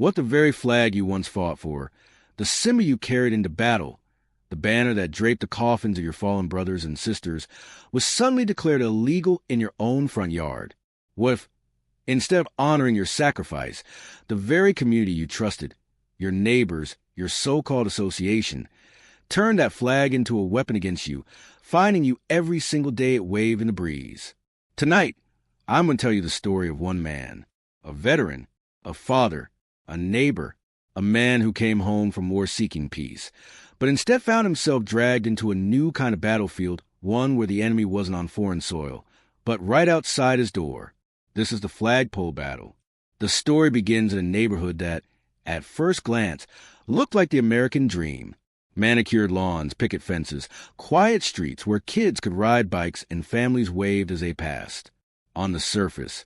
What the very flag you once fought for, the symbol you carried into battle, the banner that draped the coffins of your fallen brothers and sisters, was suddenly declared illegal in your own front yard? What if, instead of honoring your sacrifice, the very community you trusted, your neighbors, your so-called association, turned that flag into a weapon against you, finding you every single day at wave in the breeze? Tonight, I'm going to tell you the story of one man, a veteran, a father, a neighbor, a man who came home from war seeking peace, but instead found himself dragged into a new kind of battlefield, one where the enemy wasn't on foreign soil, but right outside his door. This is the Flagpole Battle. The story begins in a neighborhood that, at first glance, looked like the American dream. Manicured lawns, picket fences, quiet streets where kids could ride bikes and families waved as they passed. On the surface,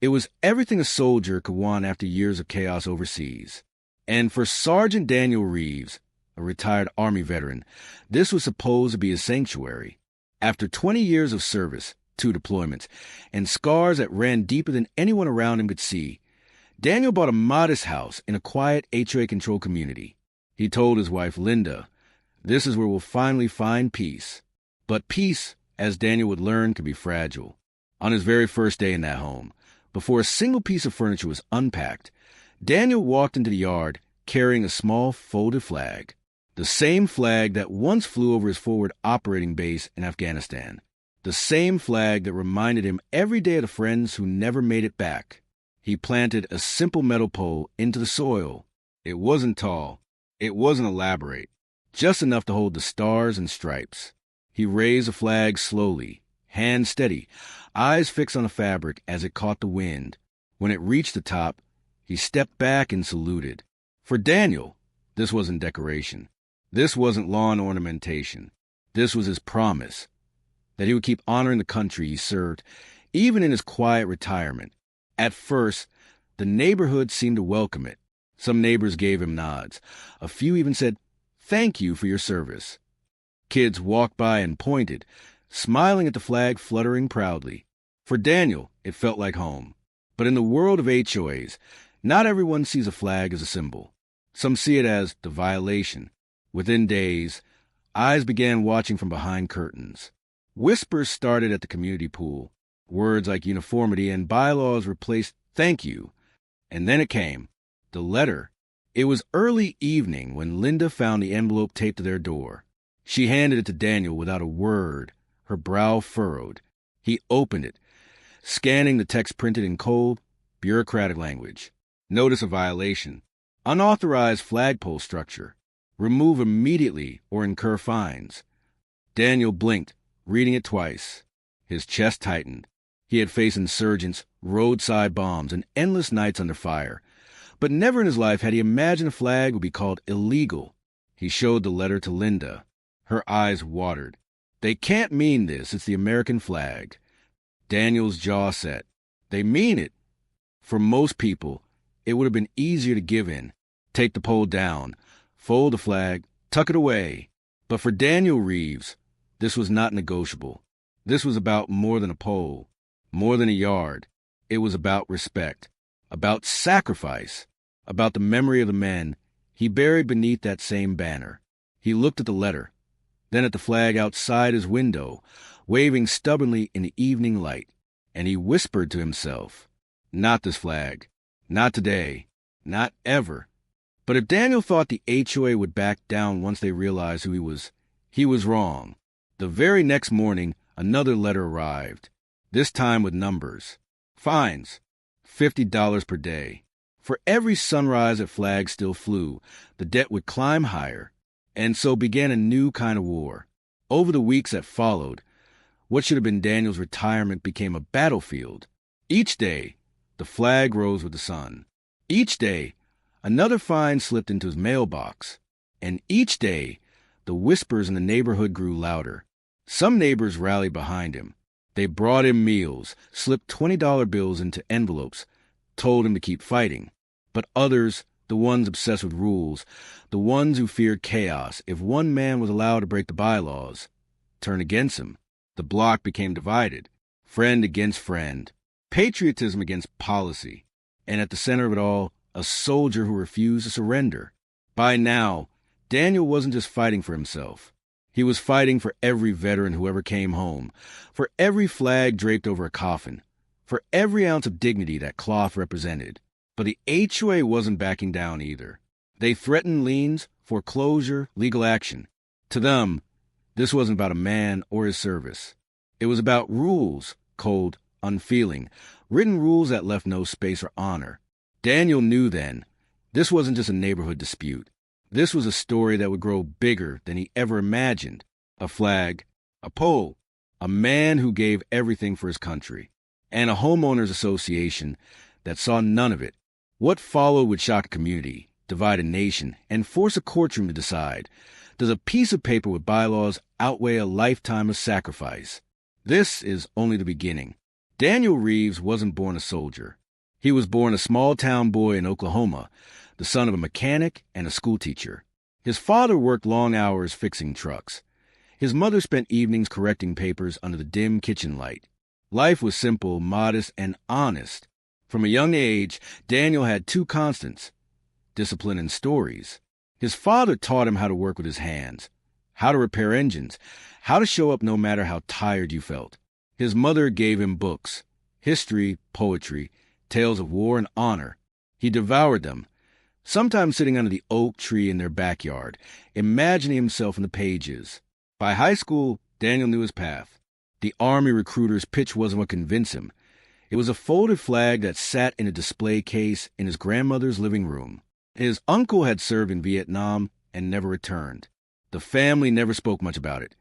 it was everything a soldier could want after years of chaos overseas. And for Sergeant Daniel Reeves, a retired Army veteran, this was supposed to be a sanctuary. After 20 years of service, 2 deployments, and scars that ran deeper than anyone around him could see, Daniel bought a modest house in a quiet HOA-controlled community. He told his wife, Linda, "This is where we'll finally find peace." But peace, as Daniel would learn, could be fragile. On his very first day in that home, before a single piece of furniture was unpacked, Daniel walked into the yard carrying a small folded flag, the same flag that once flew over his forward operating base in Afghanistan, the same flag that reminded him every day of the friends who never made it back. He planted a simple metal pole into the soil. It wasn't tall. It wasn't elaborate, just enough to hold the stars and stripes. He raised the flag slowly, hands steady, eyes fixed on the fabric as it caught the wind. When it reached the top, he stepped back and saluted. For Daniel, this wasn't decoration. This wasn't lawn ornamentation. This was his promise that he would keep honoring the country he served, even in his quiet retirement. At first, the neighborhood seemed to welcome it. Some neighbors gave him nods. A few even said, "Thank you for your service." Kids walked by and pointed, smiling at the flag fluttering proudly. For Daniel, it felt like home. But in the world of HOAs, not everyone sees a flag as a symbol. Some see it as the violation. Within days, eyes began watching from behind curtains. Whispers started at the community pool. Words like uniformity and bylaws replaced "thank you." And then it came. The letter. It was early evening when Linda found the envelope taped to their door. She handed it to Daniel without a word, her brow furrowed. He opened it, scanning the text printed in cold, bureaucratic language. Notice of violation. Unauthorized flagpole structure. Remove immediately or incur fines. Daniel blinked, reading it twice. His chest tightened. He had faced insurgents, roadside bombs, and endless nights under fire. But never in his life had he imagined a flag would be called illegal. He showed the letter to Linda. Her eyes watered. "They can't mean this. It's the American flag." Daniel's jaw set. "They mean it." For most people, it would have been easier to give in, take the pole down, fold the flag, tuck it away. But for Daniel Reeves, this was not negotiable. This was about more than a pole, more than a yard. It was about respect, about sacrifice, about the memory of the men he buried beneath that same banner. He looked at the letter, then at the flag outside his window, waving stubbornly in the evening light, and he whispered to himself, "Not this flag. Not today. Not ever." But if Daniel thought the HOA would back down once they realized who he was wrong. The very next morning, another letter arrived, this time with numbers. Fines, $50 per day. For every sunrise that flag still flew, the debt would climb higher, and so began a new kind of war. Over the weeks that followed, what should have been Daniel's retirement became a battlefield. Each day, the flag rose with the sun. Each day, another fine slipped into his mailbox. And each day, the whispers in the neighborhood grew louder. Some neighbors rallied behind him. They brought him meals, slipped $20 bills into envelopes, told him to keep fighting. But others, the ones obsessed with rules, the ones who feared chaos if one man was allowed to break the bylaws, turned against him. The block became divided, friend against friend, patriotism against policy, and at the center of it all, a soldier who refused to surrender. By now, Daniel wasn't just fighting for himself. He was fighting for every veteran who ever came home, for every flag draped over a coffin, for every ounce of dignity that cloth represented. But the HOA wasn't backing down either. They threatened liens, foreclosure, legal action. To them, this wasn't about a man or his service. It was about rules, cold, unfeeling, written rules that left no space for honor. Daniel knew then, this wasn't just a neighborhood dispute. This was a story that would grow bigger than he ever imagined. A flag, a pole, a man who gave everything for his country, and a homeowners association that saw none of it. What followed would shock a community, divide a nation, and force a courtroom to decide, does a piece of paper with bylaws outweigh a lifetime of sacrifice? This is only the beginning. Daniel Reeves wasn't born a soldier. He was born a small-town boy in Oklahoma, the son of a mechanic and a schoolteacher. His father worked long hours fixing trucks. His mother spent evenings correcting papers under the dim kitchen light. Life was simple, modest, and honest. From a young age, Daniel had two constants: discipline and stories. His father taught him how to work with his hands, how to repair engines, how to show up no matter how tired you felt. His mother gave him books, history, poetry, tales of war and honor. He devoured them, sometimes sitting under the oak tree in their backyard, imagining himself in the pages. By high school, Daniel knew his path. The Army recruiter's pitch wasn't what convinced him. It was a folded flag that sat in a display case in his grandmother's living room. His uncle had served in Vietnam and never returned. The family never spoke much about it.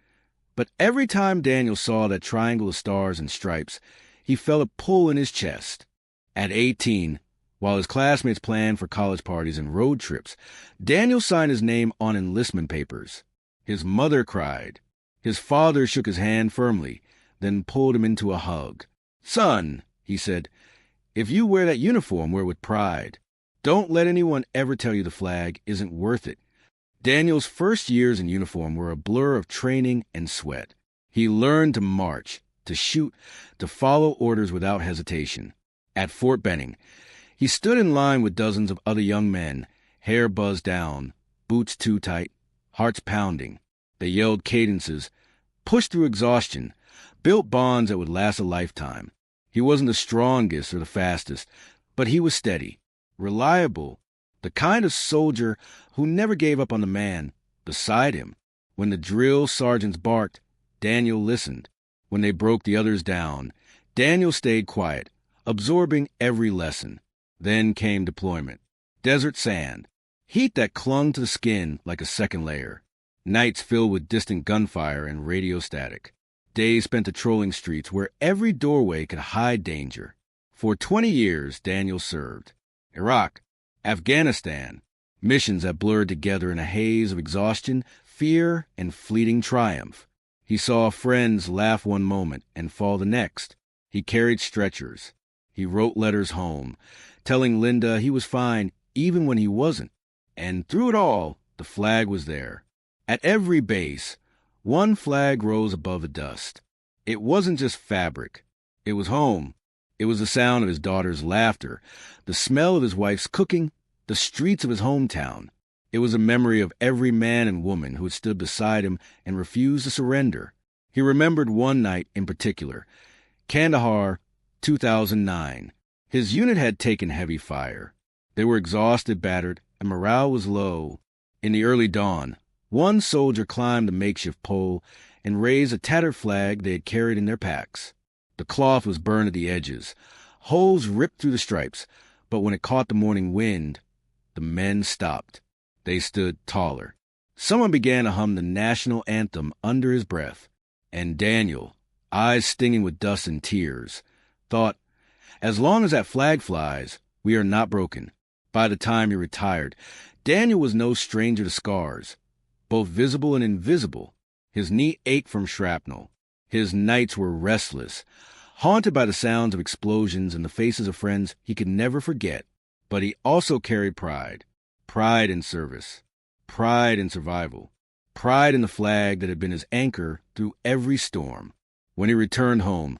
But every time Daniel saw that triangle of stars and stripes, he felt a pull in his chest. At 18, while his classmates planned for college parties and road trips, Daniel signed his name on enlistment papers. His mother cried. His father shook his hand firmly, then pulled him into a hug. "Son," he said, "if you wear that uniform, wear it with pride. Don't let anyone ever tell you the flag isn't worth it." Daniel's first years in uniform were a blur of training and sweat. He learned to march, to shoot, to follow orders without hesitation. At Fort Benning, he stood in line with dozens of other young men, hair buzzed down, boots too tight, hearts pounding. They yelled cadences, pushed through exhaustion, built bonds that would last a lifetime. He wasn't the strongest or the fastest, but he was steady, reliable, the kind of soldier who never gave up on the man beside him. When the drill sergeants barked, Daniel listened. When they broke the others down, Daniel stayed quiet, absorbing every lesson. Then came deployment. Desert sand, heat that clung to the skin like a second layer. Nights filled with distant gunfire and radio static. Days spent patrolling streets where every doorway could hide danger. For 20 years, Daniel served. Iraq, Afghanistan, missions that blurred together in a haze of exhaustion, fear, and fleeting triumph. He saw friends laugh one moment and fall the next. He carried stretchers. He wrote letters home, telling Linda he was fine even when he wasn't. And through it all, the flag was there. At every base, one flag rose above the dust. It wasn't just fabric. It was home. It was the sound of his daughter's laughter, the smell of his wife's cooking, the streets of his hometown. It was a memory of every man and woman who had stood beside him and refused to surrender. He remembered one night in particular, Kandahar, 2009. His unit had taken heavy fire. They were exhausted, battered, and morale was low. In the early dawn, one soldier climbed the makeshift pole and raised a tattered flag they had carried in their packs. The cloth was burned at the edges, holes ripped through the stripes, but when it caught the morning wind, the men stopped. They stood taller. Someone began to hum the national anthem under his breath, and Daniel, eyes stinging with dust and tears, thought, as long as that flag flies, we are not broken. By the time he retired, Daniel was no stranger to scars, both visible and invisible. His knee ached from shrapnel. His nights were restless, haunted by the sounds of explosions and the faces of friends he could never forget. But he also carried pride. Pride in service. Pride in survival. Pride in the flag that had been his anchor through every storm. When he returned home,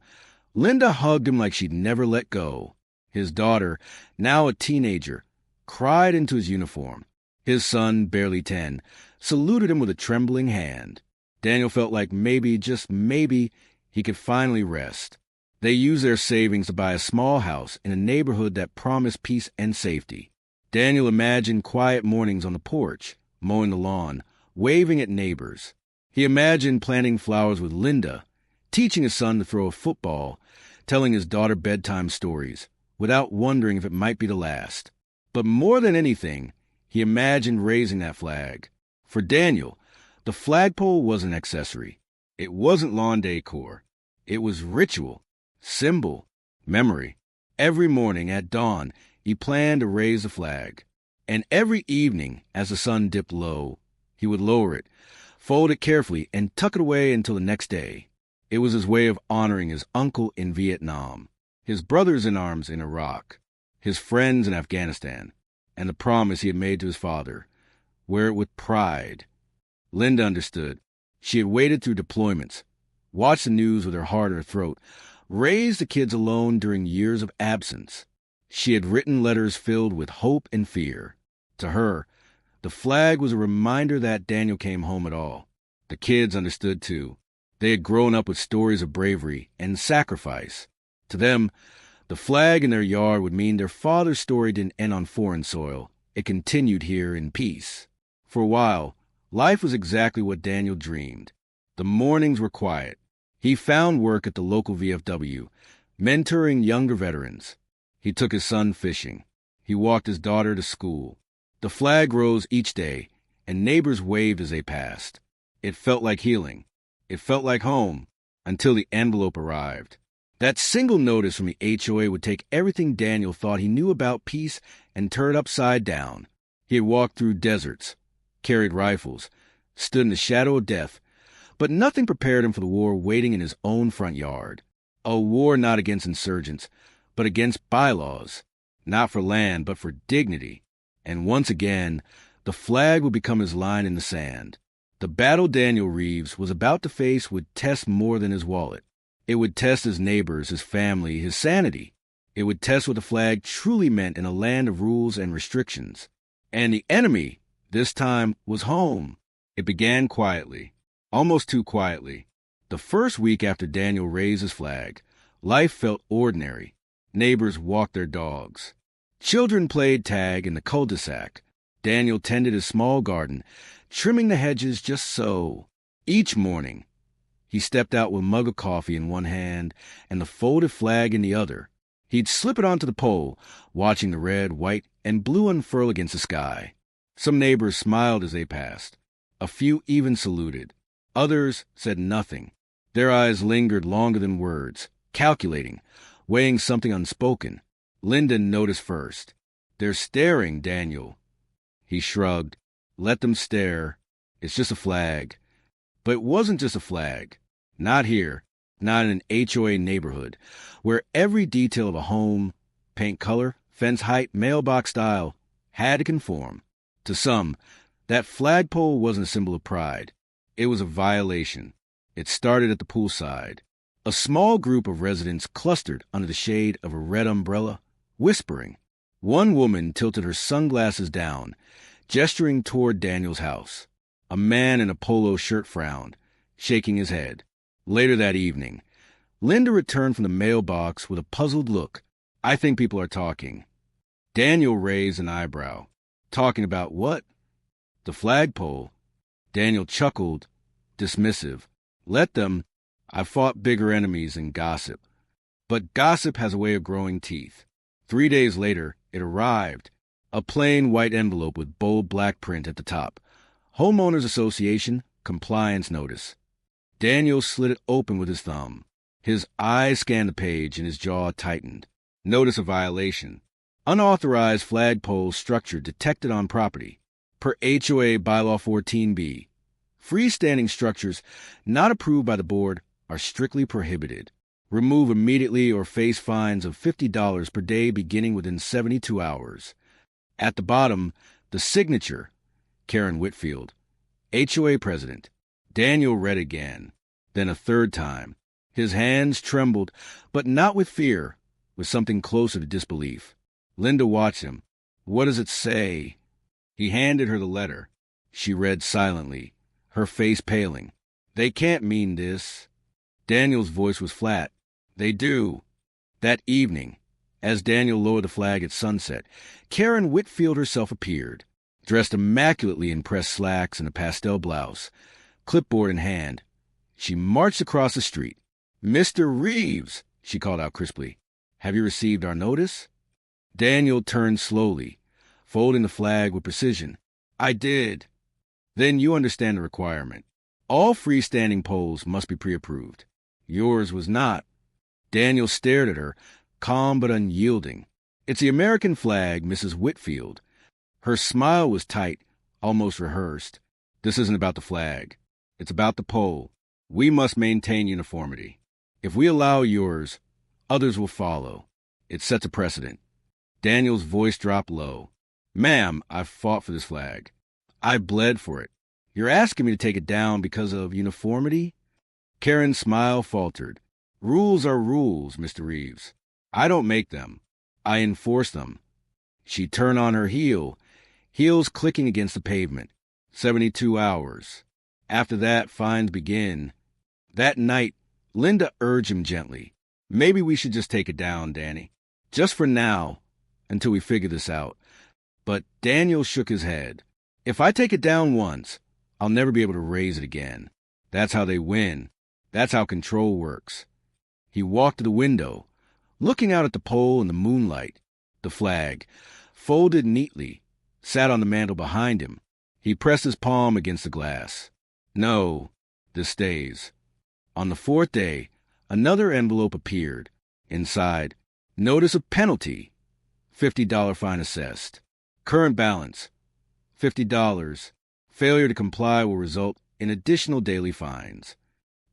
Linda hugged him like she'd never let go. His daughter, now a teenager, cried into his uniform. His son, barely 10, saluted him with a trembling hand. Daniel felt like maybe, just maybe, he could finally rest. They used their savings to buy a small house in a neighborhood that promised peace and safety. Daniel imagined quiet mornings on the porch, mowing the lawn, waving at neighbors. He imagined planting flowers with Linda, teaching his son to throw a football, telling his daughter bedtime stories, without wondering if it might be the last. But more than anything, he imagined raising that flag. For Daniel, the flagpole was an accessory. It wasn't lawn decor. It was ritual, symbol, memory. Every morning at dawn, he planned to raise the flag. And every evening, as the sun dipped low, he would lower it, fold it carefully, and tuck it away until the next day. It was his way of honoring his uncle in Vietnam, his brothers in arms in Iraq, his friends in Afghanistan, and the promise he had made to his father. Wear it with pride. Linda understood. She had waded through deployments, watched the news with her heart at her throat, raised the kids alone during years of absence. She had written letters filled with hope and fear. To her, the flag was a reminder that Daniel came home at all. The kids understood, too. They had grown up with stories of bravery and sacrifice. To them, the flag in their yard would mean their father's story didn't end on foreign soil. It continued here in peace. For a while, life was exactly what Daniel dreamed. The mornings were quiet. He found work at the local VFW, mentoring younger veterans. He took his son fishing. He walked his daughter to school. The flag rose each day, and neighbors waved as they passed. It felt like healing. It felt like home, until the envelope arrived. That single notice from the HOA would take everything Daniel thought he knew about peace and turn it upside down. He had walked through deserts, carried rifles, stood in the shadow of death, but nothing prepared him for the war waiting in his own front yard. A war not against insurgents, but against bylaws, not for land, but for dignity. And once again, the flag would become his line in the sand. The battle Daniel Reeves was about to face would test more than his wallet. It would test his neighbors, his family, his sanity. It would test what the flag truly meant in a land of rules and restrictions. And the enemy, this time, was home. It began quietly, almost too quietly. The first week after Daniel raised his flag, life felt ordinary. Neighbors walked their dogs. Children played tag in the cul-de-sac. Daniel tended his small garden, trimming the hedges just so. Each morning, he stepped out with a mug of coffee in one hand and the folded flag in the other. He'd slip it onto the pole, watching the red, white, and blue unfurl against the sky. Some neighbors smiled as they passed. A few even saluted. Others said nothing. Their eyes lingered longer than words, calculating, weighing something unspoken. Linda noticed first. "They're staring, Daniel." He shrugged. "Let them stare. It's just a flag." But it wasn't just a flag. Not here. Not in an HOA neighborhood, where every detail of a home, paint color, fence height, mailbox style, had to conform. To some, that flagpole wasn't a symbol of pride. It was a violation. It started at the poolside. A small group of residents clustered under the shade of a red umbrella, whispering. One woman tilted her sunglasses down, gesturing toward Daniel's house. A man in a polo shirt frowned, shaking his head. Later that evening, Linda returned from the mailbox with a puzzled look. "I think people are talking." Daniel raised an eyebrow. "Talking about what?" "The flagpole." Daniel chuckled, dismissive. "Let them. I've fought bigger enemies than gossip." But gossip has a way of growing teeth. 3 days later, it arrived. A plain white envelope with bold black print at the top. Homeowners Association Compliance Notice. Daniel slid it open with his thumb. His eyes scanned the page and his jaw tightened. Notice of violation. Unauthorized flagpole structure detected on property. Per HOA Bylaw 14B. Freestanding structures not approved by the board are strictly prohibited. Remove immediately or face fines of $50 per day beginning within 72 hours. At the bottom, the signature, Karen Whitfield, HOA President. Daniel read again, then a third time. His hands trembled, but not with fear, with something closer to disbelief. Linda watched him. What does it say? He handed her the letter. She read silently, her face paling. They can't mean this. Daniel's voice was flat. They do. That evening, as Daniel lowered the flag at sunset, Karen Whitfield herself appeared, dressed immaculately in pressed slacks and a pastel blouse, clipboard in hand. She marched across the street. "Mr. Reeves," she called out crisply, "have you received our notice?" Daniel turned slowly, folding the flag with precision. "I did." "Then you understand the requirement. All freestanding polls must be pre-approved. Yours was not." Daniel stared at her, calm but unyielding. "It's the American flag, Mrs. Whitfield." Her smile was tight, almost rehearsed. "This isn't about the flag. It's about the poll. We must maintain uniformity. If we allow yours, others will follow. It sets a precedent." Daniel's voice dropped low. "Ma'am, I've fought for this flag. I bled for it. You're asking me to take it down because of uniformity?" Karen's smile faltered. "Rules are rules, Mr. Reeves. I don't make them. I enforce them." She turned on her heel, heels clicking against the pavement. 72 hours. After that, fines begin. That night, Linda urged him gently. "Maybe we should just take it down, Danny. Just for now, until we figure this out." But Daniel shook his head. "If I take it down once, I'll never be able to raise it again. That's how they win. That's how control works." He walked to the window, looking out at the pole in the moonlight. The flag, folded neatly, sat on the mantel behind him. He pressed his palm against the glass. "No, this stays." On the fourth day, another envelope appeared. Inside, notice of penalty. $50 fine assessed. Current balance, $50. Failure to comply will result in additional daily fines.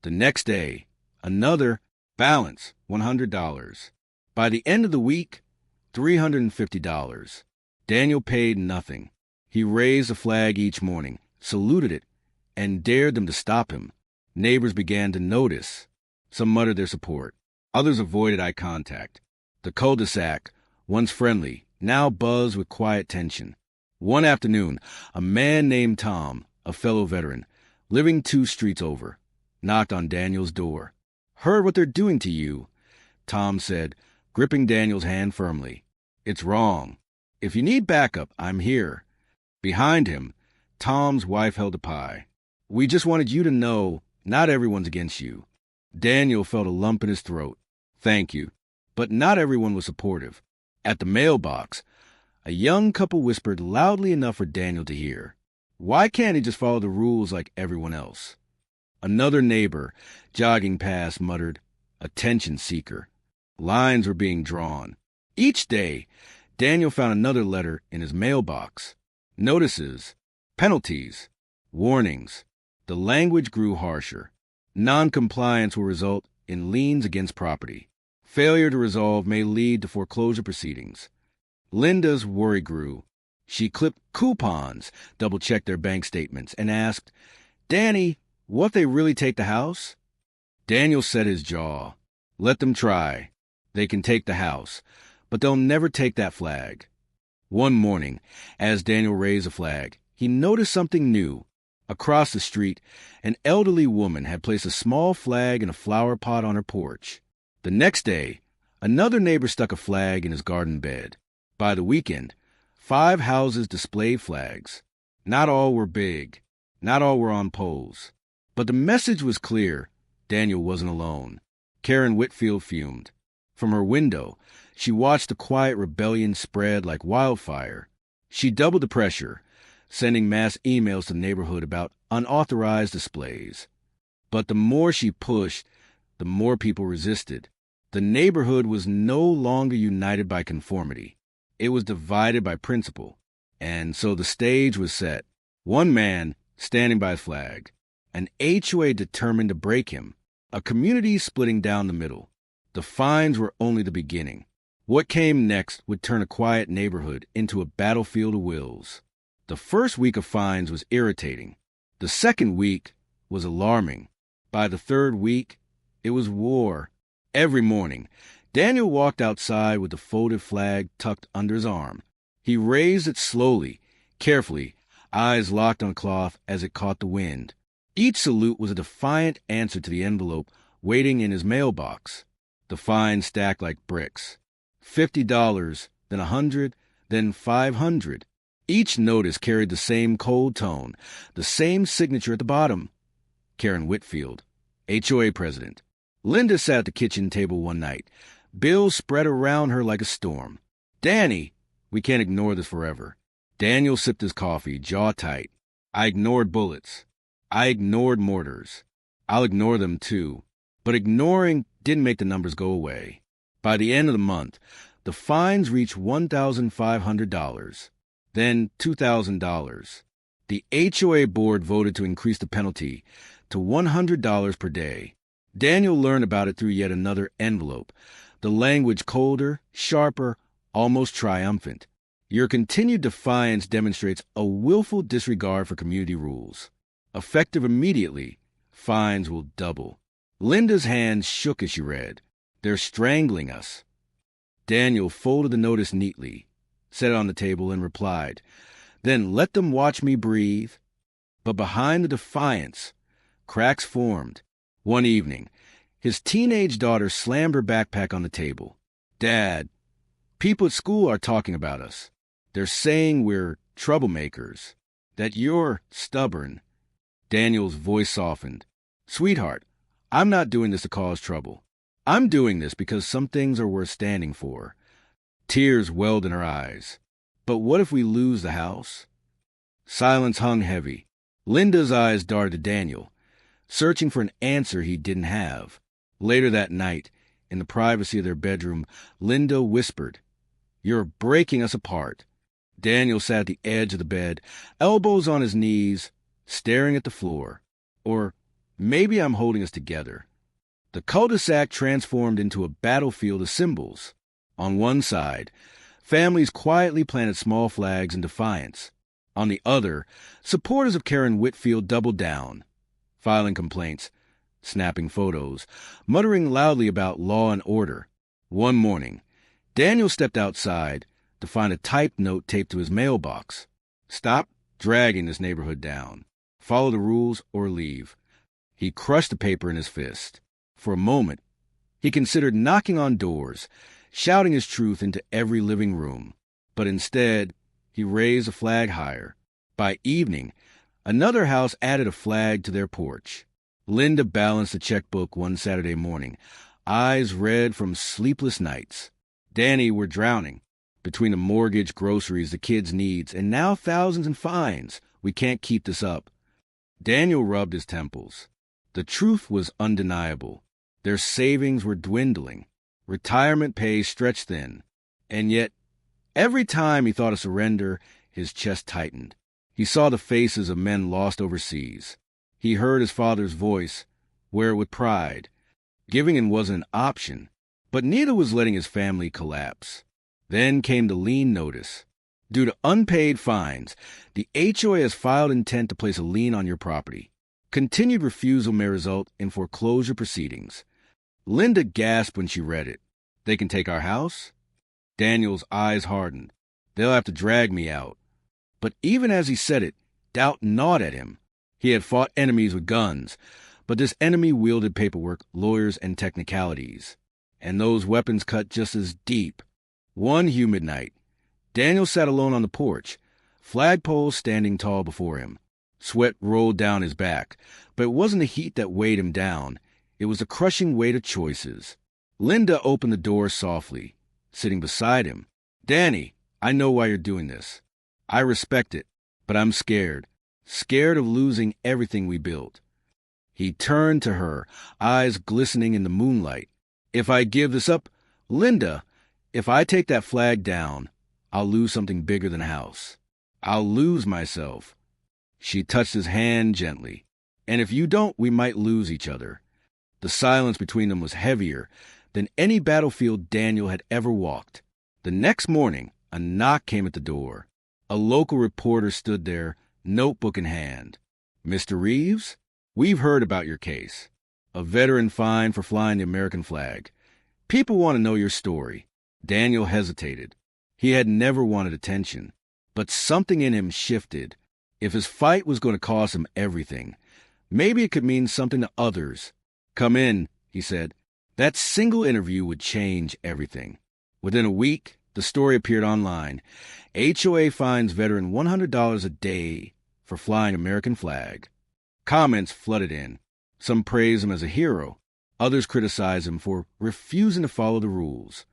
The next day, another balance, $100. By the end of the week, $350. Daniel paid nothing. He raised a flag each morning, saluted it, and dared them to stop him. Neighbors began to notice. Some muttered their support. Others avoided eye contact. The cul-de-sac, once friendly, now buzzed with quiet tension. One afternoon, a man named Tom, a fellow veteran, living 2 streets over, knocked on Daniel's door. "Heard what they're doing to you," Tom said, gripping Daniel's hand firmly. "It's wrong. If you need backup, I'm here." Behind him, Tom's wife held a pie. "We just wanted you to know not everyone's against you." Daniel felt a lump in his throat. "Thank you." But not everyone was supportive. At the mailbox, a young couple whispered loudly enough for Daniel to hear. Why can't he just follow the rules like everyone else? Another neighbor, jogging past, muttered, "Attention seeker." Lines were being drawn. Each day, Daniel found another letter in his mailbox. Notices, penalties, warnings. The language grew harsher. Non-compliance will result in liens against property. Failure to resolve may lead to foreclosure proceedings. Linda's worry grew. She clipped coupons, double-checked their bank statements, and asked, "Danny, what if they really take the house?" Daniel set his jaw. "Let them try. They can take the house, but they'll never take that flag." One morning, as Daniel raised a flag, he noticed something new. Across the street, an elderly woman had placed a small flag in a flower pot on her porch. The next day, another neighbor stuck a flag in his garden bed. By the weekend, 5 houses displayed flags. Not all were big. Not all were on poles. But the message was clear. Daniel wasn't alone. Karen Whitfield fumed. From her window, she watched the quiet rebellion spread like wildfire. She doubled the pressure, sending mass emails to the neighborhood about unauthorized displays. But the more she pushed, the more people resisted. The neighborhood was no longer united by conformity. It was divided by principle. And so the stage was set. One man standing by his flag. An HOA determined to break him. A community splitting down the middle. The fines were only the beginning. What came next would turn a quiet neighborhood into a battlefield of wills. The first week of fines was irritating. The second week was alarming. By the third week, it was war. Every morning, Daniel walked outside with the folded flag tucked under his arm. He raised it slowly, carefully, eyes locked on cloth as it caught the wind. Each salute was a defiant answer to the envelope waiting in his mailbox. The fines stacked like bricks. $50, then $100, then $500. Each notice carried the same cold tone, the same signature at the bottom. Karen Whitfield, HOA president. Linda sat at the kitchen table one night. Bills spread around her like a storm. Danny, we can't ignore this forever. Daniel sipped his coffee, jaw tight. I ignored bullets. I ignored mortars. I'll ignore them too. But ignoring didn't make the numbers go away. By the end of the month, the fines reached $1,500, then $2,000. The HOA board voted to increase the penalty to $100 per day. Daniel learned about it through yet another envelope, the language colder, sharper, almost triumphant. Your continued defiance demonstrates a willful disregard for community rules. Effective immediately, fines will double. Linda's hands shook as she read. They're strangling us. Daniel folded the notice neatly, set it on the table, and replied, Then let them watch me breathe. But behind the defiance, cracks formed. One evening, his teenage daughter slammed her backpack on the table. Dad, people at school are talking about us. They're saying we're troublemakers, that you're stubborn. Daniel's voice softened. Sweetheart, I'm not doing this to cause trouble. I'm doing this because some things are worth standing for. Tears welled in her eyes. But what if we lose the house? Silence hung heavy. Linda's eyes darted to Daniel, searching for an answer he didn't have. Later that night, in the privacy of their bedroom, Linda whispered, You're breaking us apart. Daniel sat at the edge of the bed, elbows on his knees, staring at the floor. Or maybe I'm holding us together. The cul-de-sac transformed into a battlefield of symbols. On one side, families quietly planted small flags in defiance. On the other, supporters of Karen Whitfield doubled down, filing complaints, snapping photos, muttering loudly about law and order. One morning, Daniel stepped outside to find a typed note taped to his mailbox. Stop dragging this neighborhood down. Follow the rules or leave. He crushed the paper in his fist. For a moment, he considered knocking on doors, shouting his truth into every living room. But instead, he raised a flag higher. By evening, another house added a flag to their porch. Linda balanced a checkbook one Saturday morning, eyes red from sleepless nights. Danny were drowning. Between the mortgage, groceries, the kids' needs, and now thousands in fines. We can't keep this up. Daniel rubbed his temples. The truth was undeniable. Their savings were dwindling. Retirement pay stretched thin. And yet, every time he thought of surrender, his chest tightened. He saw the faces of men lost overseas. He heard his father's voice, wear it with pride. Giving in wasn't an option, but neither was letting his family collapse. Then came the lien notice. Due to unpaid fines, the HOA has filed intent to place a lien on your property. Continued refusal may result in foreclosure proceedings. Linda gasped when she read it. They can take our house? Daniel's eyes hardened. They'll have to drag me out. But even as he said it, doubt gnawed at him. He had fought enemies with guns, but this enemy wielded paperwork, lawyers, and technicalities. And those weapons cut just as deep. One humid night, Daniel sat alone on the porch, flagpoles standing tall before him. Sweat rolled down his back, but it wasn't the heat that weighed him down. It was the crushing weight of choices. Linda opened the door softly, sitting beside him. Danny, I know why you're doing this. I respect it, but I'm scared. Scared of losing everything we built. He turned to her, eyes glistening in the moonlight. If I give this up, Linda, if I take that flag down, I'll lose something bigger than a house. I'll lose myself. She touched his hand gently. And if you don't, we might lose each other. The silence between them was heavier than any battlefield Daniel had ever walked. The next morning, a knock came at the door. A local reporter stood there, notebook in hand. Mr. Reeves, we've heard about your case. A veteran fined for flying the American flag. People want to know your story. Daniel hesitated. He had never wanted attention, but something in him shifted. If his fight was going to cost him everything, maybe it could mean something to others. "Come in," he said. That single interview would change everything. Within a week, the story appeared online. HOA fines veteran $100 a day for flying American flag. Comments flooded in. Some praised him as a hero. Others criticized him for refusing to follow the rules.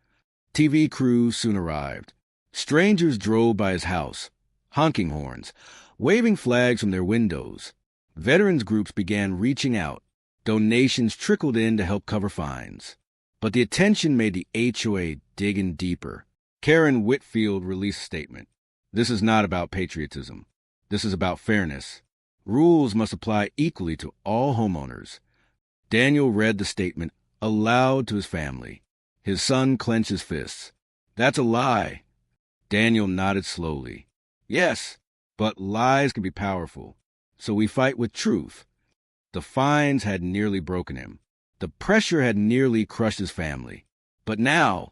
TV crews soon arrived. Strangers drove by his house, honking horns, waving flags from their windows. Veterans groups began reaching out. Donations trickled in to help cover fines. But the attention made the HOA dig in deeper. Karen Whitfield released a statement. "This is not about patriotism. This is about fairness. Rules must apply equally to all homeowners." Daniel read the statement aloud to his family. His son clenched his fists. "That's a lie." Daniel nodded slowly. "Yes, but lies can be powerful. So we fight with truth." The fines had nearly broken him. The pressure had nearly crushed his family. But now,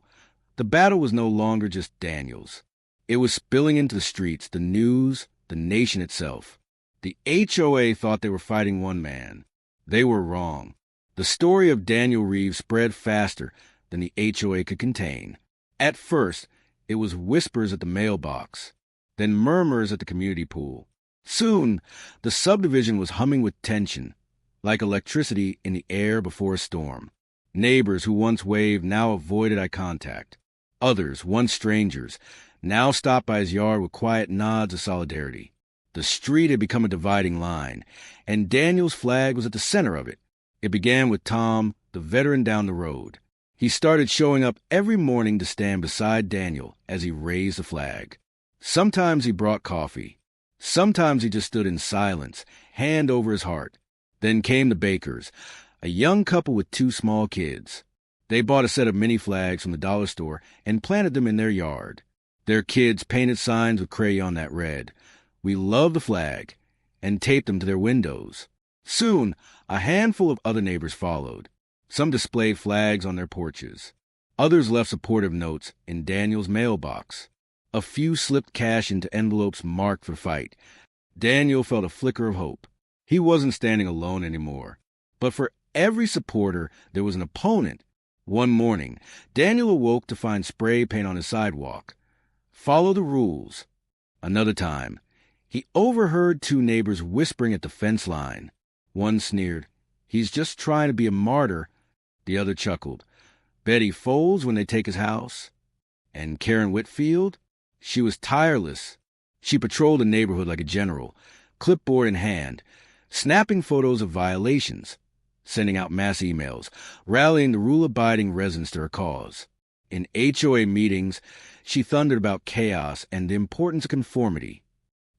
the battle was no longer just Daniel's. It was spilling into the streets, the news, the nation itself. The HOA thought they were fighting one man. They were wrong. The story of Daniel Reeves spread faster than the HOA could contain. At first, it was whispers at the mailbox, then murmurs at the community pool. Soon, the subdivision was humming with tension, like electricity in the air before a storm. Neighbors who once waved now avoided eye contact. Others, once strangers, now stopped by his yard with quiet nods of solidarity. The street had become a dividing line, and Daniel's flag was at the center of it. It began with Tom, the veteran down the road. He started showing up every morning to stand beside Daniel as he raised the flag. Sometimes he brought coffee. Sometimes he just stood in silence, hand over his heart. Then came the Bakers, a young couple with 2 small kids. They bought a set of mini flags from the dollar store and planted them in their yard. Their kids painted signs with crayon that read, "We love the flag," and taped them to their windows. Soon, a handful of other neighbors followed. Some displayed flags on their porches. Others left supportive notes in Daniel's mailbox. A few slipped cash into envelopes marked for the fight. Daniel felt a flicker of hope. He wasn't standing alone anymore. But for every supporter, there was an opponent. One morning, Daniel awoke to find spray paint on his sidewalk. Follow the rules. Another time, he overheard 2 neighbors whispering at the fence line. One sneered, "He's just trying to be a martyr." The other chuckled, "Bet he folds when they take his house." And Karen Whitfield? She was tireless. She patrolled the neighborhood like a general, clipboard in hand, snapping photos of violations, sending out mass emails, rallying the rule-abiding residents to her cause. In HOA meetings, she thundered about chaos and the importance of conformity.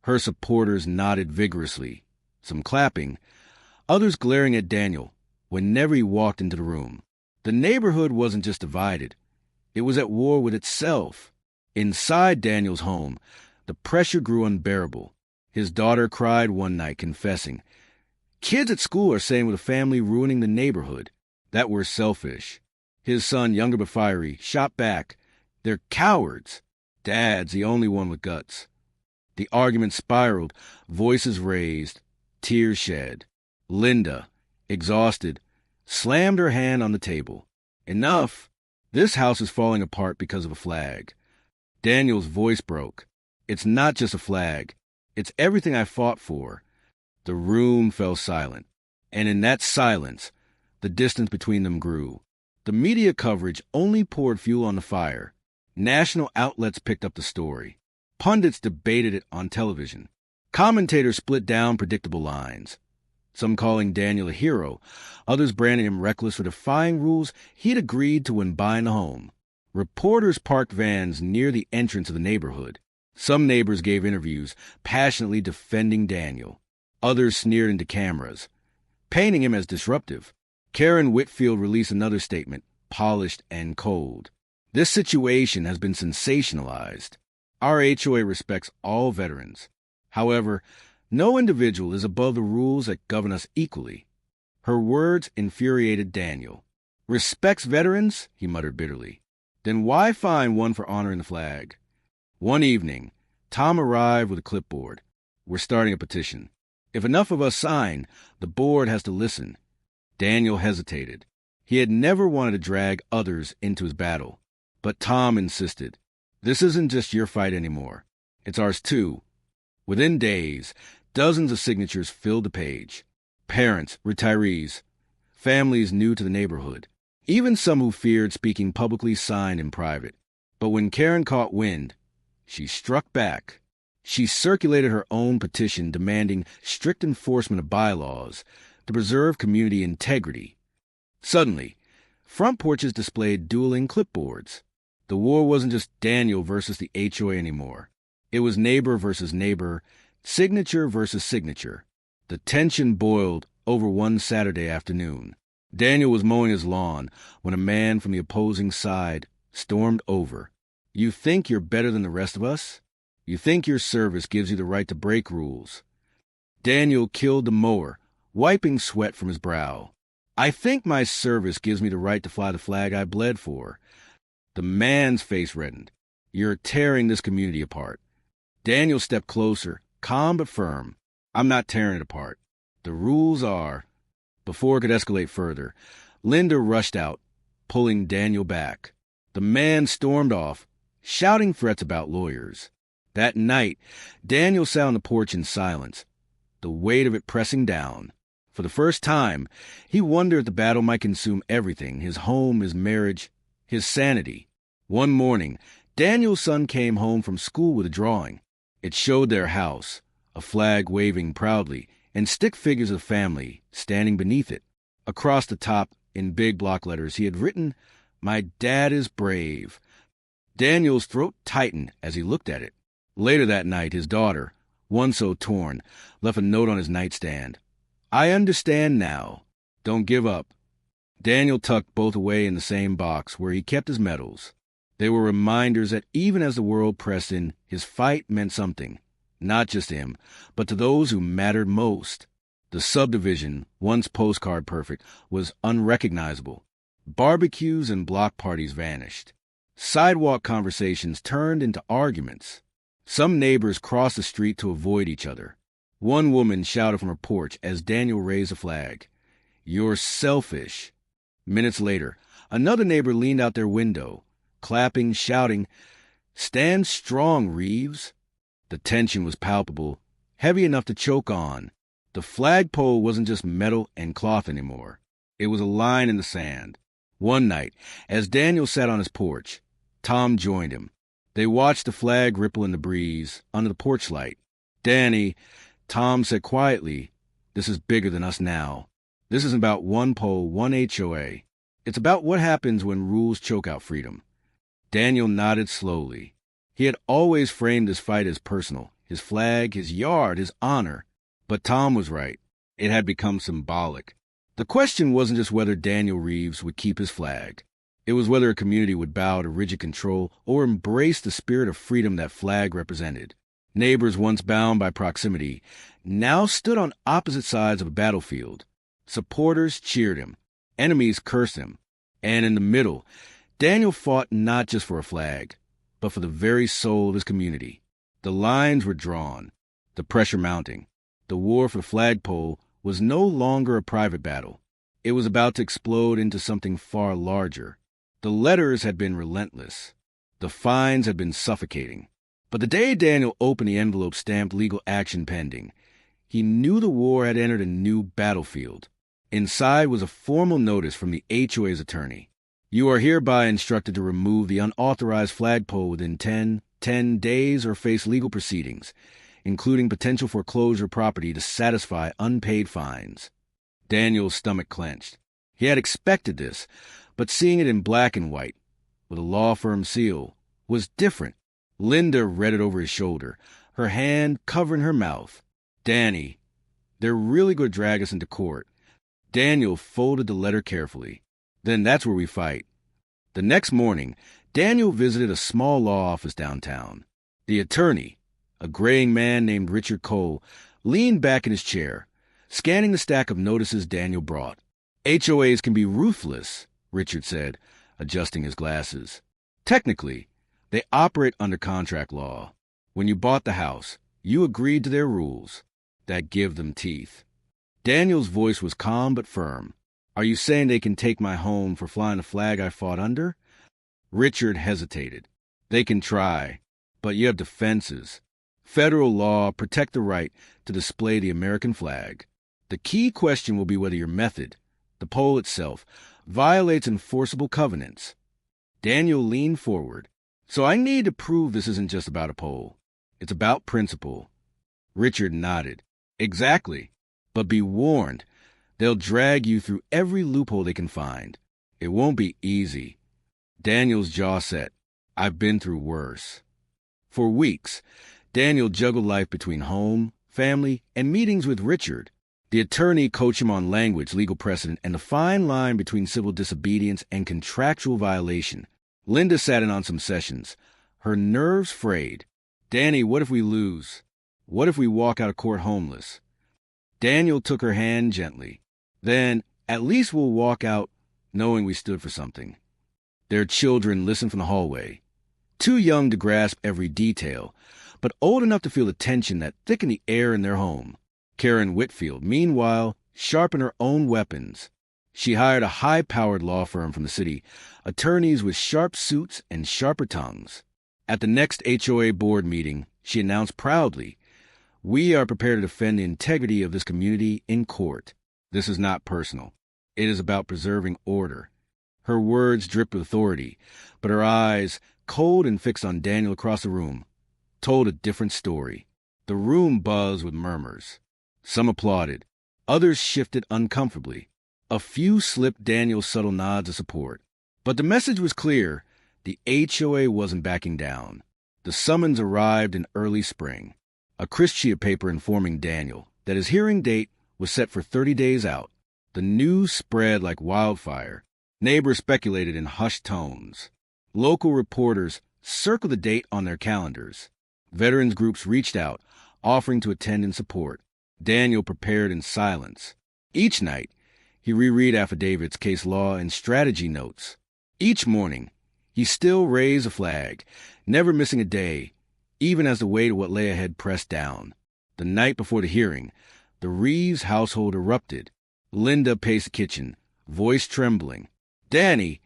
Her supporters nodded vigorously, some clapping, others glaring at Daniel whenever he walked into the room. The neighborhood wasn't just divided. It was at war with itself. Inside Daniel's home, the pressure grew unbearable. His daughter cried one night, confessing, "Kids at school are saying with a family ruining the neighborhood, that we're selfish." His son, younger but fiery, shot back, "They're cowards. Dad's the only one with guts." The argument spiraled, voices raised, tears shed. Linda, exhausted, slammed her hand on the table. "Enough! This house is falling apart because of a flag." Daniel's voice broke. "It's not just a flag. It's everything I fought for." The room fell silent. And in that silence, the distance between them grew. The media coverage only poured fuel on the fire. National outlets picked up the story. Pundits debated it on television. Commentators split down predictable lines. Some calling Daniel a hero, others branding him reckless for defying rules he'd agreed to when buying a home. Reporters parked vans near the entrance of the neighborhood. Some neighbors gave interviews, passionately defending Daniel. Others sneered into cameras, painting him as disruptive. Karen Whitfield released another statement, polished and cold. "This situation has been sensationalized. Our HOA respects all veterans. However, no individual is above the rules that govern us equally." Her words infuriated Daniel. "Respects veterans?" he muttered bitterly. "Then why fine one for honoring the flag?" One evening, Tom arrived with a clipboard. We're starting a petition. If enough of us sign, the board has to listen. Daniel hesitated. He had never wanted to drag others into his battle. But Tom insisted. This isn't just your fight anymore. It's ours too. Within days, dozens of signatures filled the page. Parents, retirees, families new to the neighborhood. Even some who feared speaking publicly signed in private. But when Karen caught wind, she struck back. She circulated her own petition demanding strict enforcement of bylaws to preserve community integrity. Suddenly, front porches displayed dueling clipboards. The war wasn't just Daniel versus the HOA anymore. It was neighbor versus neighbor, signature versus signature. The tension boiled over one Saturday afternoon. Daniel was mowing his lawn when a man from the opposing side stormed over. You think you're better than the rest of us? You think your service gives you the right to break rules? Daniel killed the mower, wiping sweat from his brow. I think my service gives me the right to fly the flag I bled for. The man's face reddened. You're tearing this community apart. Daniel stepped closer, calm but firm. I'm not tearing it apart. The rules are... Before it could escalate further, Linda rushed out, pulling Daniel back. The man stormed off, shouting threats about lawyers. That night, Daniel sat on the porch in silence, the weight of it pressing down. For the first time, he wondered if the battle might consume everything, his home, his marriage, his sanity. One morning, Daniel's son came home from school with a drawing. It showed their house, a flag waving proudly, and stick figures of family standing beneath it. Across the top, in big block letters, he had written, "My dad is brave." Daniel's throat tightened as he looked at it. Later that night, his daughter, one so torn, left a note on his nightstand. I understand now. Don't give up. Daniel tucked both away in the same box where he kept his medals. They were reminders that even as the world pressed in, his fight meant something. Not just to him, but to those who mattered most. The subdivision, once postcard perfect, was unrecognizable. Barbecues and block parties vanished. Sidewalk conversations turned into arguments. Some neighbors crossed the street to avoid each other. One woman shouted from her porch as Daniel raised a flag, "You're selfish." Minutes later, another neighbor leaned out their window, clapping, shouting, "Stand strong, Reeves." The tension was palpable, heavy enough to choke on. The flagpole wasn't just metal and cloth anymore. It was a line in the sand. One night, as Daniel sat on his porch, Tom joined him. They watched the flag ripple in the breeze under the porch light. "Danny," Tom said quietly, "this is bigger than us now. This isn't about one pole, one HOA. It's about what happens when rules choke out freedom." Daniel nodded slowly. He had always framed his fight as personal, his flag, his yard, his honor. But Tom was right. It had become symbolic. The question wasn't just whether Daniel Reeves would keep his flag. It was whether a community would bow to rigid control or embrace the spirit of freedom that flag represented. Neighbors once bound by proximity now stood on opposite sides of a battlefield. Supporters cheered him. Enemies cursed him. And in the middle, Daniel fought not just for a flag, but for the very soul of his community. The lines were drawn, the pressure mounting. The war for the flagpole was no longer a private battle. It was about to explode into something far larger. The letters had been relentless. The fines had been suffocating. But the day Daniel opened the envelope stamped "legal action pending," he knew the war had entered a new battlefield. Inside was a formal notice from the HOA's attorney. "You are hereby instructed to remove the unauthorized flagpole within 10 days or face legal proceedings, including potential foreclosure property to satisfy unpaid fines." Daniel's stomach clenched. He had expected this, but seeing it in black and white, with a law firm seal, was different. Linda read it over his shoulder, her hand covering her mouth. "Danny, they're really going to drag us into court." Daniel folded the letter carefully. "Then that's where we fight." The next morning, Daniel visited a small law office downtown. The attorney, a graying man named Richard Cole, leaned back in his chair, scanning the stack of notices Daniel brought. "HOAs can be ruthless," Richard said, adjusting his glasses. "Technically, They operate under contract law. When you bought the house, you agreed to their rules. That give them teeth. Daniel's voice was calm but firm. Are you saying they can take my home for flying a flag I fought under? Richard hesitated. They can try, but you have defenses. Federal law protect the right to display the American flag. The key question will be whether your method, the pole itself, violates enforceable covenants. Daniel leaned forward. So I need to prove this isn't just about a pole. It's about principle. Richard nodded. Exactly. But be warned, they'll drag you through every loophole they can find. It won't be easy. Daniel's jaw set. I've been through worse. For weeks, Daniel juggled life between home, family, and meetings with Richard. The attorney coached him on language, legal precedent, and the fine line between civil disobedience and contractual violation. Linda sat in on some sessions, her nerves frayed. Danny, what if we lose? What if we walk out of court homeless? Daniel took her hand gently. Then, at least we'll walk out knowing we stood for something. Their children listened from the hallway. Too young to grasp every detail, but old enough to feel the tension that thickened the air in their home. Karen Whitfield, meanwhile, sharpened her own weapons. She hired a high-powered law firm from the city, attorneys with sharp suits and sharper tongues. At the next HOA board meeting, she announced proudly, "We are prepared to defend the integrity of this community in court. This is not personal. It is about preserving order." Her words dripped with authority, but her eyes, cold and fixed on Daniel across the room, told a different story. The room buzzed with murmurs. Some applauded. Others shifted uncomfortably. A few slipped Daniel subtle nods of support. But the message was clear. The HOA wasn't backing down. The summons arrived in early spring. A crisp sheet of paper informing Daniel that his hearing date was set for 30 days out. The news spread like wildfire. Neighbors speculated in hushed tones. Local reporters circled the date on their calendars. Veterans groups reached out, offering to attend in support. Daniel prepared in silence. Each night, he reread affidavits, case law, and strategy notes. Each morning, he still raised a flag, never missing a day, even as the weight of what lay ahead pressed down. The night before the hearing, the Reeves household erupted. Linda paced the kitchen, voice trembling. "Danny,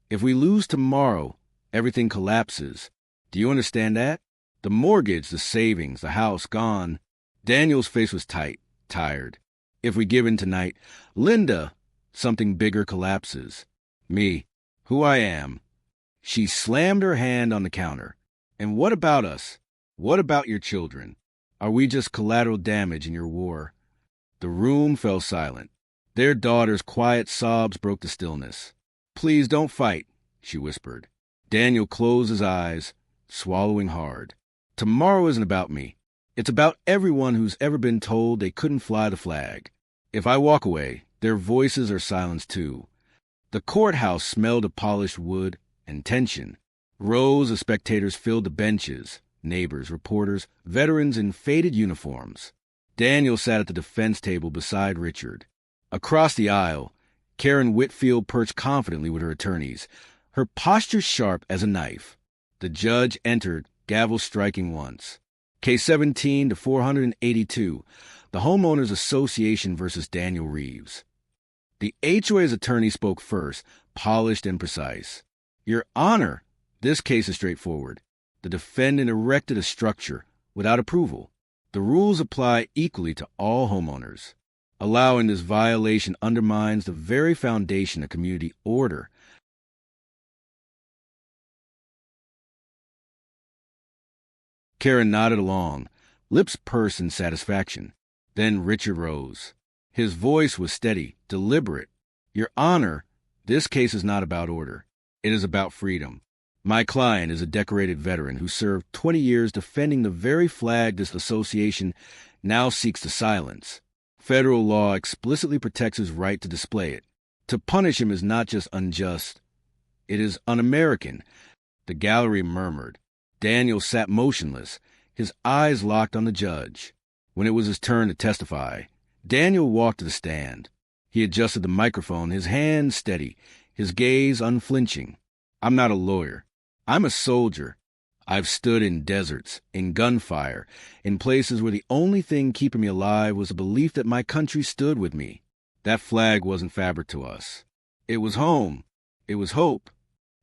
if we lose tomorrow, everything collapses. Do you understand that? The mortgage, the savings, the house gone." Daniel's face was tight, tired. "If we give in tonight, Linda, something bigger collapses. Me, who I am." She slammed her hand on the counter. "And what about us? What about your children? Are we just collateral damage in your war?" The room fell silent. Their daughter's quiet sobs broke the stillness. "Please don't fight," she whispered. Daniel closed his eyes, swallowing hard. "Tomorrow isn't about me. It's about everyone who's ever been told they couldn't fly the flag. If I walk away, their voices are silenced too." The courthouse smelled of polished wood and tension. Rows of spectators filled the benches, neighbors, reporters, veterans in faded uniforms. Daniel sat at the defense table beside Richard. Across the aisle, Karen Whitfield perched confidently with her attorneys, her posture sharp as a knife. The judge entered, gavel striking once. Case 17 to 482, the Homeowners Association versus Daniel Reeves. The HOA's attorney spoke first, polished and precise. "Your Honor, this case is straightforward. The defendant erected a structure without approval. The rules apply equally to all homeowners. Allowing this violation undermines the very foundation of community order." Karen nodded along, lips pursed in satisfaction. Then Richard rose. His voice was steady, deliberate. "Your Honor, this case is not about order. It is about freedom. My client is a decorated veteran who served 20 years defending the very flag this association now seeks to silence. Federal law explicitly protects his right to display it. To punish him is not just unjust, it is un-American." The gallery murmured. Daniel sat motionless, his eyes locked on the judge. When it was his turn to testify, Daniel walked to the stand. He adjusted the microphone, his hand steady, his gaze unflinching. "I'm not a lawyer. I'm a soldier, I've stood in deserts, in gunfire, in places where the only thing keeping me alive was a belief that my country stood with me. That flag wasn't fabric to us. It was home. It was hope.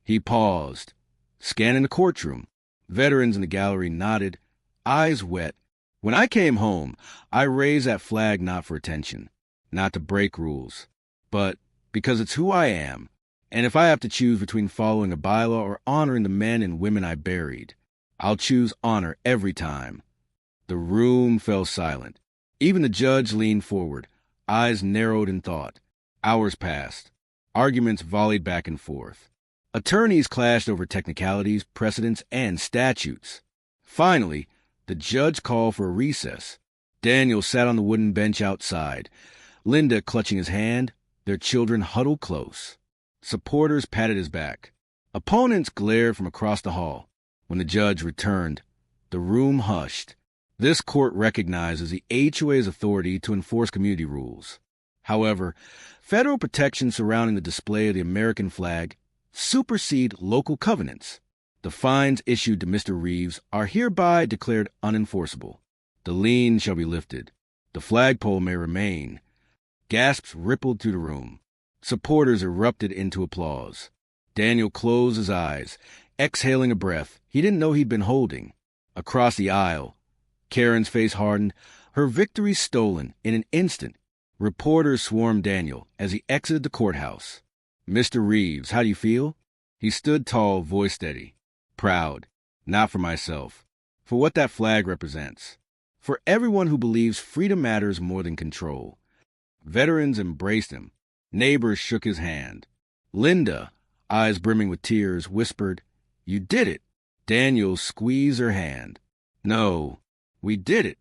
He paused, scanning the courtroom. Veterans in the gallery nodded, eyes wet. When I came home, I raised that flag not for attention, not to break rules, but because it's who I am. And if I have to choose between following a bylaw or honoring the men and women I buried, I'll choose honor every time. The room fell silent. Even the judge leaned forward, eyes narrowed in thought. Hours passed. Arguments volleyed back and forth. Attorneys clashed over technicalities, precedents, and statutes. Finally, the judge called for a recess. Daniel sat on the wooden bench outside, Linda clutching his hand, their children huddled close. Supporters patted his back. Opponents glared from across the hall. When the judge returned, the room hushed. This court recognizes the HOA's authority to enforce community rules. However, federal protections surrounding the display of the American flag supersede local covenants. The fines issued to Mr. Reeves are hereby declared unenforceable. The lien shall be lifted. The flagpole may remain. Gasps rippled through the room. Supporters erupted into applause. Daniel closed his eyes, exhaling a breath he didn't know he'd been holding. Across the aisle, Karen's face hardened, her victory stolen in an instant. Reporters swarmed Daniel as he exited the courthouse. "Mr. Reeves, how do you feel?" He stood tall, voice steady. "Proud. Not for myself. For what that flag represents. For everyone who believes freedom matters more than control." Veterans embraced him. Neighbors shook his hand. Linda, eyes brimming with tears, whispered, "You did it." Daniel squeezed her hand. "No, we did it."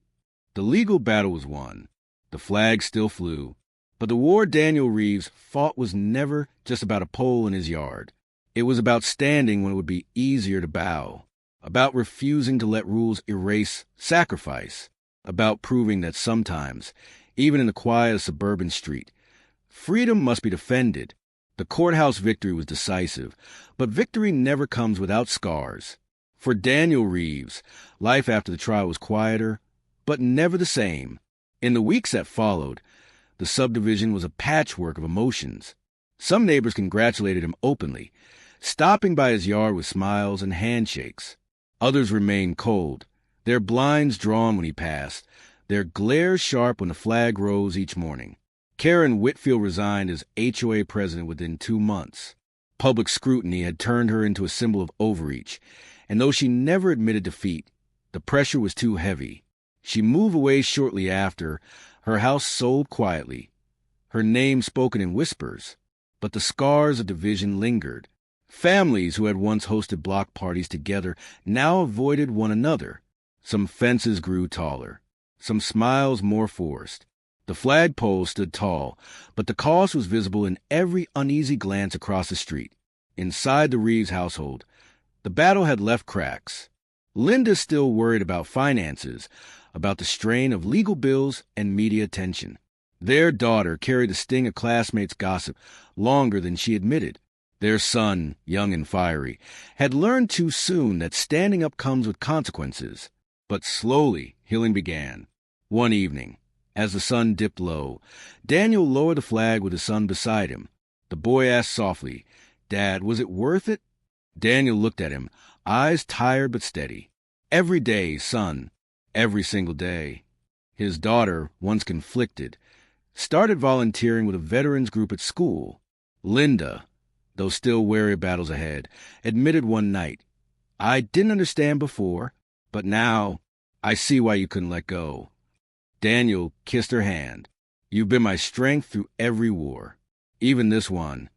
The legal battle was won. The flag still flew. But the war Daniel Reeves fought was never just about a pole in his yard. It was about standing when it would be easier to bow. About refusing to let rules erase sacrifice. About proving that sometimes, even in the quiet suburban street, freedom must be defended. The courthouse victory was decisive, but victory never comes without scars. For Daniel Reeves, life after the trial was quieter, but never the same. In the weeks that followed, the subdivision was a patchwork of emotions. Some neighbors congratulated him openly, stopping by his yard with smiles and handshakes. Others remained cold, their blinds drawn when he passed, their glare sharp when the flag rose each morning. Karen Whitfield resigned as HOA president within 2 months. Public scrutiny had turned her into a symbol of overreach, and though she never admitted defeat, the pressure was too heavy. She moved away shortly after, her house sold quietly, her name spoken in whispers, but the scars of division lingered. Families who had once hosted block parties together now avoided one another. Some fences grew taller, some smiles more forced. The flagpole stood tall, but the cost was visible in every uneasy glance across the street. Inside the Reeves household, the battle had left cracks. Linda still worried about finances, about the strain of legal bills and media attention. Their daughter carried the sting of classmates' gossip longer than she admitted. Their son, young and fiery, had learned too soon that standing up comes with consequences. But slowly, healing began. One evening, as the sun dipped low, Daniel lowered the flag with his son beside him. The boy asked softly, "Dad, was it worth it?" Daniel looked at him, eyes tired but steady. "Every day, son. Every single day." His daughter, once conflicted, started volunteering with a veterans group at school. Linda, though still wary of battles ahead, admitted one night, "I didn't understand before, but now I see why you couldn't let go." Daniel kissed her hand. "You've been my strength through every war, even this one."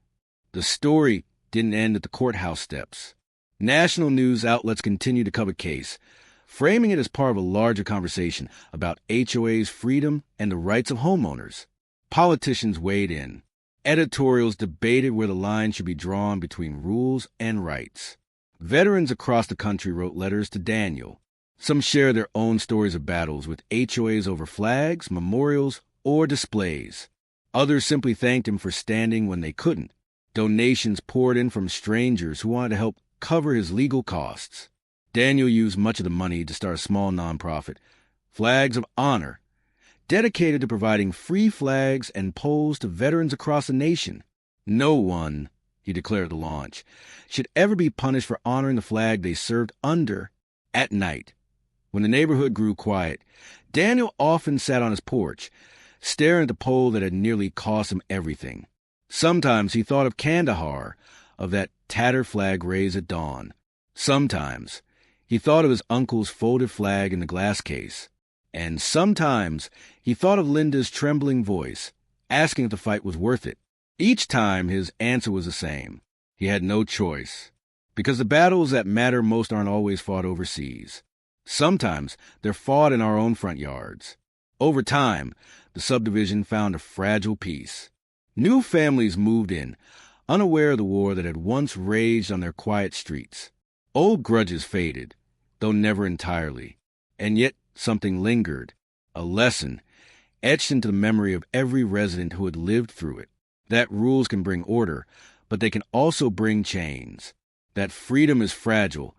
The story didn't end at the courthouse steps. National news outlets continued to cover the case, framing it as part of a larger conversation about HOA's freedom and the rights of homeowners. Politicians weighed in. Editorials debated where the line should be drawn between rules and rights. Veterans across the country wrote letters to Daniel. Some shared their own stories of battles with HOAs over flags, memorials, or displays. Others simply thanked him for standing when they couldn't. Donations poured in from strangers who wanted to help cover his legal costs. Daniel used much of the money to start a small nonprofit, Flags of Honor, dedicated to providing free flags and poles to veterans across the nation. No one, he declared at the launch, should ever be punished for honoring the flag they served under at night. When the neighborhood grew quiet, Daniel often sat on his porch, staring at the pole that had nearly cost him everything. Sometimes he thought of Kandahar, of that tattered flag raised at dawn. Sometimes he thought of his uncle's folded flag in the glass case. And sometimes he thought of Linda's trembling voice, asking if the fight was worth it. Each time his answer was the same. He had no choice. Because the battles that matter most aren't always fought overseas. Sometimes they're fought in our own front yards. Over time, the subdivision found a fragile peace. New families moved in, unaware of the war that had once raged on their quiet streets. Old grudges faded, though never entirely. And yet something lingered, a lesson, etched into the memory of every resident who had lived through it. That rules can bring order, but they can also bring chains. That freedom is fragile,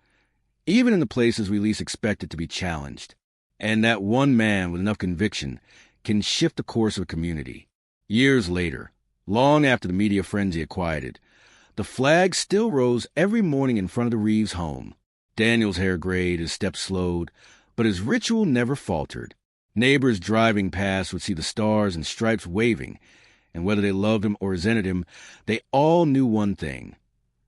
even in the places we least expect it to be challenged. And that one man with enough conviction can shift the course of a community. Years later, long after the media frenzy had quieted, the flag still rose every morning in front of the Reeves home. Daniel's hair grayed, his steps slowed, but his ritual never faltered. Neighbors driving past would see the stars and stripes waving, and whether they loved him or resented him, they all knew one thing.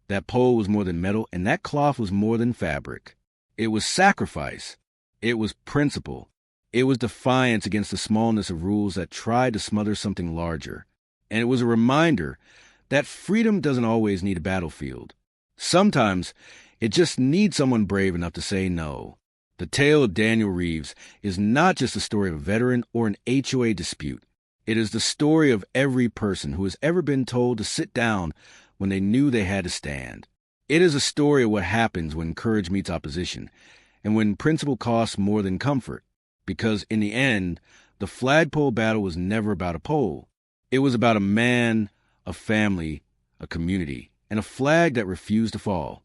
That pole was more than metal, and that cloth was more than fabric. It was sacrifice. It was principle. It was defiance against the smallness of rules that tried to smother something larger. And it was a reminder that freedom doesn't always need a battlefield. Sometimes it just needs someone brave enough to say no. The tale of Daniel Reeves is not just the story of a veteran or an HOA dispute. It is the story of every person who has ever been told to sit down when they knew they had to stand. It is a story of what happens when courage meets opposition, and when principle costs more than comfort. Because in the end, the Flagpole Battle was never about a pole. It was about a man, a family, a community, and a flag that refused to fall.